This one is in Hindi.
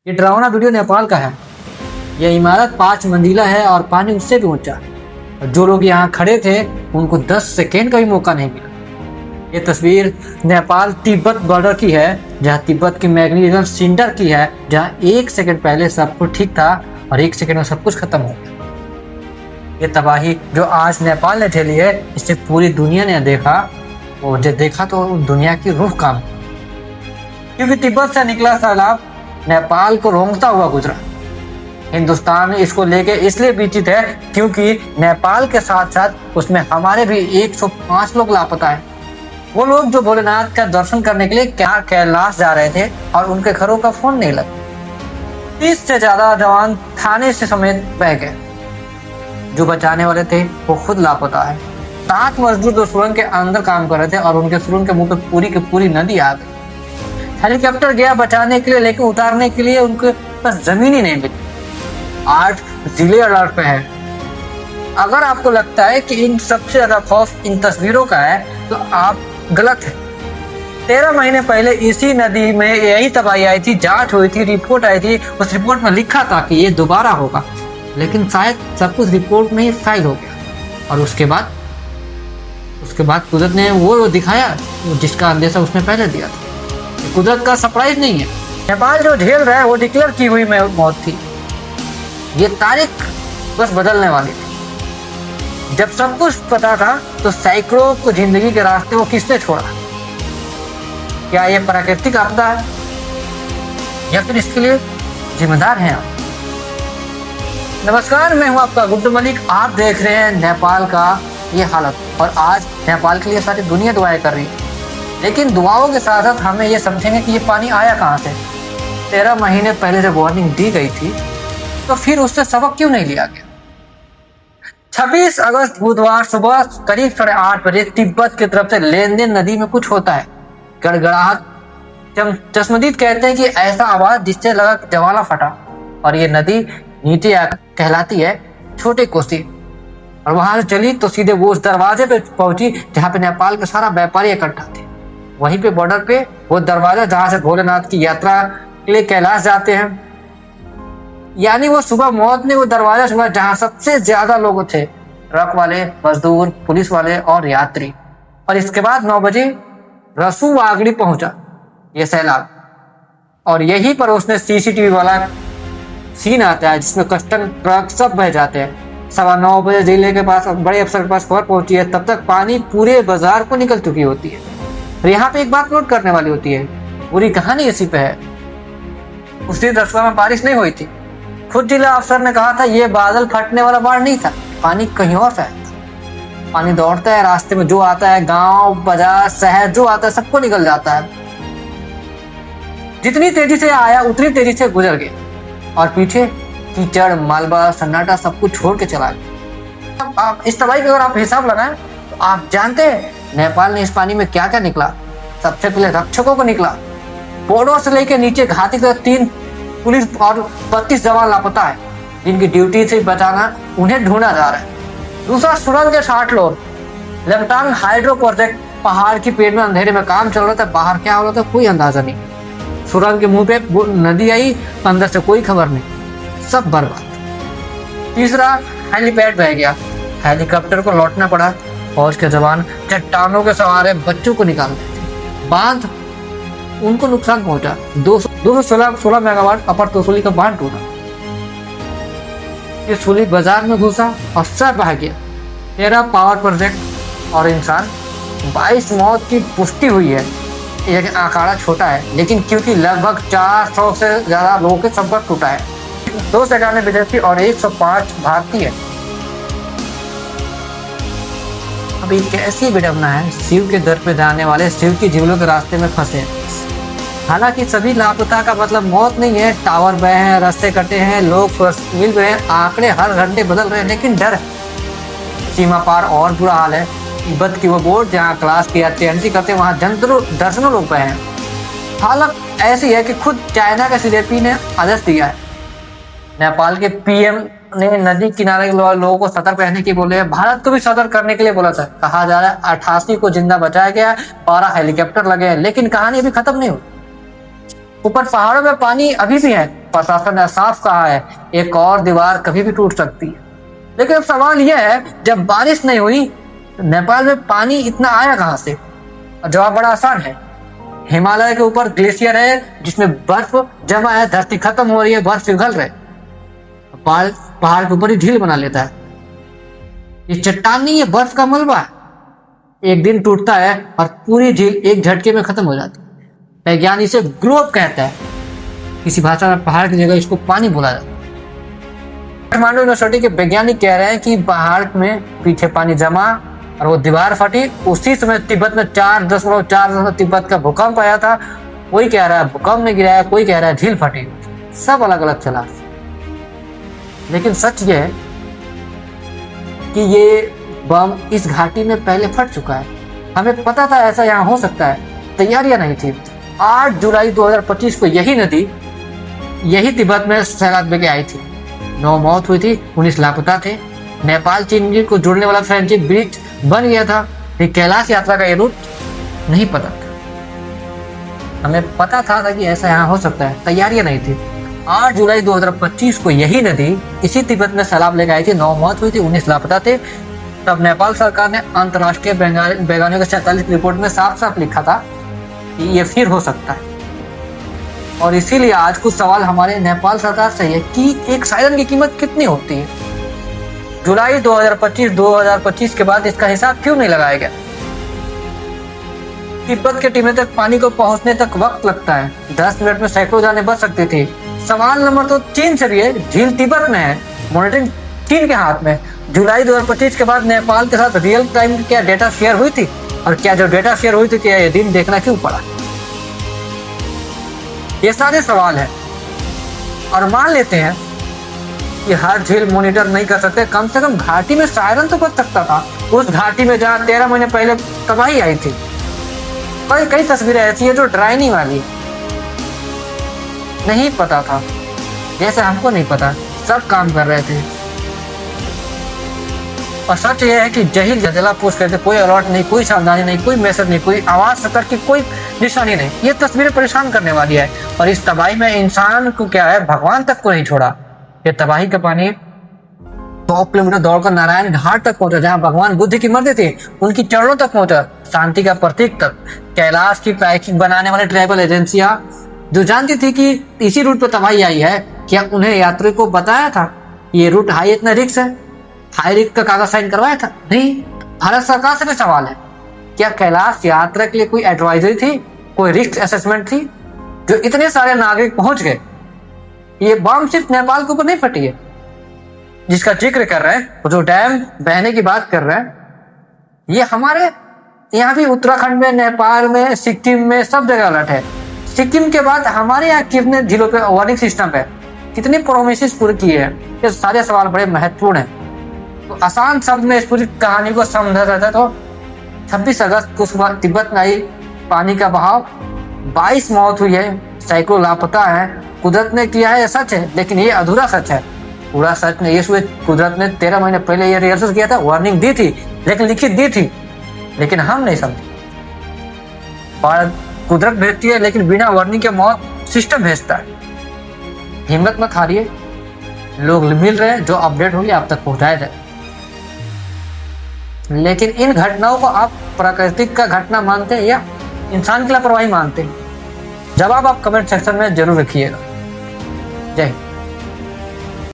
ये डरावना वीडियो नेपाल का है। यह इमारत 5 मंजिला है और पानी उससे भी ऊंचा। और जो लोग यहाँ खड़े थे उनको 10 सेकेंड का भी मौका नहीं मिला। ये तस्वीर नेपाल तिब्बत बॉर्डर की है, जहाँ तिब्बत की मैग्नीफिसेंट सेंटर की है, जहाँ 1 सेकेंड पहले सब कुछ ठीक था और 1 सेकेंड में सब कुछ खत्म हो गया। ये तबाही जो आज नेपाल ने झेली है, इससे पूरी दुनिया ने देखा, और जब देखा तो दुनिया की रूह कांप गई। क्योंकि तिब्बत से निकला सैलाब नेपाल को रोंगता हुआ गुजरा। हिंदुस्तान इसको लेके इसलिए विचित है क्योंकि नेपाल के साथ साथ उसमें हमारे भी 105 लोग लापता हैं। वो लोग जो भोलेनाथ का दर्शन करने के लिए कैलाश जा रहे थे और उनके घरों का फोन नहीं लगा। 30 से ज्यादा जवान थाने से समेत बह गए। जो बचाने वाले थे वो खुद लापता है। 7 मजदूर जो सुरंग के अंदर काम कर रहे थे और उनके सुरंग के मुंह पे पूरी की पूरी नदी आ गई। हेलीकॉप्टर गया बचाने के लिए, लेकिन उतारने के लिए उनके पास जमीन ही नहीं मिली। 8 जिले अलर्ट पे है। अगर आपको लगता है कि इन सबसे ज्यादा खौफ इन तस्वीरों का है तो आप गलत है। 13 महीने पहले इसी नदी में यही तबाही आई थी, जांच हुई थी, रिपोर्ट आई थी। उस रिपोर्ट में लिखा था कि ये दोबारा होगा, लेकिन शायद सब कुछ रिपोर्ट में ही फाइल हो गया। और उसके बाद कुदरत ने वो दिखाया जिसका अंदेशा उसने पहले दिया था। कुदरत का सरप्राइज नहीं है। नेपाल जो झेल रहा है वो डिक्लेयर की हुई मौत थी। ये तारीख बस बदलने वाली थी। जब सब कुछ पता था तो सैकड़ों को जिंदगी के रास्ते वो किसने छोड़ा? क्या ये प्राकृतिक आपदा है या फिर इसके लिए जिम्मेदार हैं आप? नमस्कार, मैं हूं आपका गुड्डू मलिक। आप देख रहे हैं नेपाल का ये हालत। और आज नेपाल के लिए सारी दुनिया दुआएं कर रही है, लेकिन दुआओं के साथ साथ हमें ये समझेंगे कि ये पानी आया कहाँ से। 13 महीने पहले जब वार्निंग दी गई थी तो फिर उससे सबक क्यों नहीं लिया गया? 26 अगस्त बुधवार सुबह करीब 8:30 बजे तिब्बत की तरफ से लेनदेन नदी में कुछ होता है। गड़गड़ाहट। चश्मदीद कहते हैं कि ऐसा आवाज जिससे लगा ज्वाला फटा। और ये नदी नीचे कहलाती है छोटे कोसी। और वहां से चली तो सीधे वो उस दरवाजे पे पहुंची जहाँ पे नेपाल के सारा व्यापारी इकट्ठा थे। वहीं पे बॉर्डर पे वो दरवाजा जहां से भोलेनाथ की यात्रा के लिए कैलाश जाते हैं। यानी वो सुबह मौत ने वो दरवाजा छुआ जहां सबसे ज्यादा लोग थे, ट्रक वाले, मजदूर, पुलिस वाले और यात्री। और इसके बाद 9 बजे रसूआगड़ी पहुंचा ये सैलाब। और यहीं पर उसने सीसीटीवी वाला सीन आता है जिसमें कस्टम ट्रक सब बह जाते हैं। 9:15 बजे जिले के पास बड़े अफसर के पास खबर पहुंची है, तब तक पानी पूरे बाजार को निकल चुकी होती है। और यहाँ पे एक बात नोट करने वाली होती है, पूरी कहानी इसी पे है। उस दिन रसुआ में बारिश नहीं हुई थी। खुद जिला अफसर ने कहा था ये बादल फटने वाला बाढ़ नहीं था, पानी कहीं और से आया था। पानी दौड़ता है, रास्ते में जो आता है, गांव, बाजार, शहर जो आता है सबको निकल जाता है। जितनी तेजी से आया उतनी तेजी से गुजर गया और पीछे कीचड़, मलबा, सन्नाटा सब कुछ छोड़ के चला गया। अब आप इस तबाही का अगर आप हिसाब लगाएं तो आप जानते हैं नेपाल ने इस पानी में क्या क्या निकला। सबसे पहले रक्षकों को निकला। बोर्डों से लेकर नीचे घाटी तक 3 पुलिस और 32 जवान लापता है, जिनकी ड्यूटी से बचाना, उन्हें ढूंढा जा रहा है। दूसरा, सुरंग के 60 लोग। लमटांग हाइड्रो प्रोजेक्ट, पहाड़ की पेड़ में अंधेरे में काम चल रहा था, बाहर क्या हो रहा था कोई अंदाजा नहीं। सुरंग के मुंह पे नदी आई, अंदर से कोई खबर नहीं, सब बर्बाद। तीसरा, हेलीपैड बह गया, हेलीकॉप्टर को लौटना पड़ा। फौज के जवान चट्टानों के सहारे बच्चों को निकाल रहे थे। बांध, उनको नुकसान पहुंचा। 216 मेगावाट अपर तोसुली का बांध टूटा। ये सुली बाजार में घुसा और सब बह गया। 13 पावर प्रोजेक्ट और इंसान। 22 मौत की पुष्टि हुई है। ये आंकड़ा छोटा है, लेकिन क्योंकि लगभग 400 से ज्यादा लोगों के संपर्क टूटा है। 291 विदेशी और 105 भारतीय। अब एक ऐसी विडंबना है, शिव के दर पे जाने वाले शिव की झीलों के रास्ते में फंसे। हालांकि सभी लापता का मतलब मौत नहीं है। टावर बहे हैं, रास्ते कटे हैं, लोग मिल रहे हैं, आंकड़े हर घंटे बदल रहे हैं, लेकिन डर है। सीमा पार और बुरा हाल है। तिब्बत की वो बोर्ड जहाँ क्लास की एंट्री करते वहाँ दर्जनों लोग बहे हैं। हालत ऐसी है कि खुद चाइना के CJP ने आदेश दिया है। नेपाल के PM ने नदी किनारे के लोगों को सतर्क रहने की बोले। भारत को भी सतर्क करने के लिए बोला था। कहा जा रहा है 88 को जिंदा बचाया गया, 12 हेलीकॉप्टर लगे हैं, लेकिन कहानी अभी खत्म नहीं हुई। ऊपर पहाड़ों में पानी अभी भी है, प्रशासन ने साफ कहा है एक और दीवार कभी भी टूट सकती है। लेकिन अब सवाल यह है, जब बारिश नहीं हुई तो नेपाल में पानी इतना आया कहां से? और जवाब बड़ा आसान है, हिमालय के ऊपर ग्लेशियर है जिसमें बर्फ जमा है, धरती खत्म हो रही है, बर्फ पिघल रहे, पहाड़ के ऊपर ही झील बना लेता है। ये चट्टान नहीं है, बर्फ का मलबा है, एक दिन टूटता है और पूरी झील एक झटके में खत्म हो जाती है। वैज्ञानिक इसे ग्लोब कहता है, किसी भाषा में पहाड़ की जगह इसको पानी बोला जाता है। काठमांडू यूनिवर्सिटी के वैज्ञानिक कह रहे हैं कि पहाड़ में पीछे पानी जमा और वो दीवार फटी। उसी समय तिब्बत में 4.4 तिब्बत का भूकंप आया था। कोई कह रहा है भूकंप ने गिराया, कोई कह रहा है झील फटी, सब अलग अलग चला। लेकिन सच ये है कि ये बम इस घाटी में पहले फट चुका है। हमें पता था ऐसा यहाँ हो सकता है, तैयारियां नहीं थी। 8 जुलाई 2025 को यही नदी यही तिब्बत में सैलाब लेके आई थी। 9 मौत हुई थी, 19 लापता थे। नेपाल चीन को जोड़ने वाला फ्रेंडशिप ब्रिज बन गया था। फिर कैलाश यात्रा का ये रूट नहीं पता था। हमें पता था कि ऐसा यहाँ हो सकता है, तैयारियां नहीं थी। 8 जुलाई 2025 को यही नदी इसी तिब्बत में सैलाब लेकर आई थी। 9 मौत हुई थी, 19 लापता थे। तब नेपाल सरकार ने अंतर्राष्ट्रीय वैज्ञानिकों की 47 रिपोर्ट में साफ साफ लिखा था कि ये फिर हो सकता है। और इसीलिए आज कुछ सवाल हमारे नेपाल सरकार से है कि एक सायरन की कीमत कितनी होती है। जुलाई 2025 के बाद इसका हिसाब क्यों नहीं लगाया गया? तिब्बत के टीमें तक पानी को पहुंचने तक वक्त लगता है। 10 मिनट में सैकड़ों जाने बच सकती थी। सवाल नंबर तो चीन से भी है, झील तिब्बत में है, मॉनिटरिंग चीन के हाथ में। जुलाई 2025 के बाद नेपाल के साथ रियल टाइम क्या डेटा शेयर हुई थी? और क्या जो डेटा शेयर हुई थी क्या ये दिन देखना क्यों पड़ा? ये सारे सवाल हैं। और मान लेते हैं कि हर झील मॉनिटर नहीं कर सकते, कम से कम घाटी में सायरन तो बच सकता था। उस घाटी में जहाँ 13 महीने पहले तबाही आई थी। कई तस्वीरें ऐसी है जो डराने वाली। नहीं पता था, जैसे हमको नहीं पता, सब काम कर रहे थे। और सच यह है कि जला पोस्ट करते, कोई अलर्ट नहीं, कोई सावधानी नहीं, कोई मैसेज नहीं, कोई आवाज सतर्क की कोई निशानी नहीं। ये तस्वीरें परेशान करने वाली है। और इस तबाही में इंसान को क्या है, भगवान तक को नहीं छोड़ा। ये तबाही का पानी 100 किलोमीटर दौड़कर नारायण घाट तक पहुंचा, जहां भगवान बुद्ध की मूर्ति थी, उनकी चरणों तक पहुंचा, शांति का प्रतीक तक। कैलाश की पैकिंग बनाने वाली ट्रैवल एजेंसियां जो जानती थी कि इसी रूट पर तबाही आई है, क्या उन्हें यात्री को बताया था ये रूट हाई इतना रिस्क है? हाई रिस्क का कागज साइन करवाया था? नहीं। भारत सरकार से भी सवाल है, क्या कैलाश यात्रा के लिए कोई एडवाइजरी थी, कोई रिस्क असेसमेंट थी? जो इतने सारे नागरिक पहुंच गए। ये बम सिर्फ नेपाल के ऊपर नहीं फटी है, जिसका जिक्र कर रहे हैं, जो डैम बहने की बात कर रहे हैं, ये हमारे यहाँ भी उत्तराखंड में, नेपाल में, सिक्किम में, सब जगह अलर्ट है। सिक्किम के बाद हमारे यहाँ कितने जिलों पे वार्निंग सिस्टम है, कितनी प्रोमिसेस पूरी की है? ये सारे सवाल बड़े महत्वपूर्ण हैं। तो आसान शब्द में इस पूरी कहानी को समझा जाता है तो 26 अगस्त को तिब्बत में आई पानी का बहाव, 22 मौत हुई है, सैकड़ों लापता है। कुदरत ने किया है, सच है, लेकिन ये अधूरा सच है। पूरा सच नहीं, ये कुदरत ने 13 महीने पहले ये रिहर्सल किया था, वार्निंग दी थी, लेकिन लिखित दी थी, लेकिन हम नहीं समझे। कुदरत भेजती है, लेकिन बिना वार्निंग के मौत सिस्टम भेजता है। हिम्मत मत हारिए, लोग मिल रहे हैं, जो अपडेट होंगे आप तक पहुंचाया जाए। लेकिन इन घटनाओं को आप प्राकृतिक का घटना मानते हैं या इंसान की लापरवाही मानते हैं? जवाब आप कमेंट सेक्शन में जरूर रखिएगा। जय हिंद।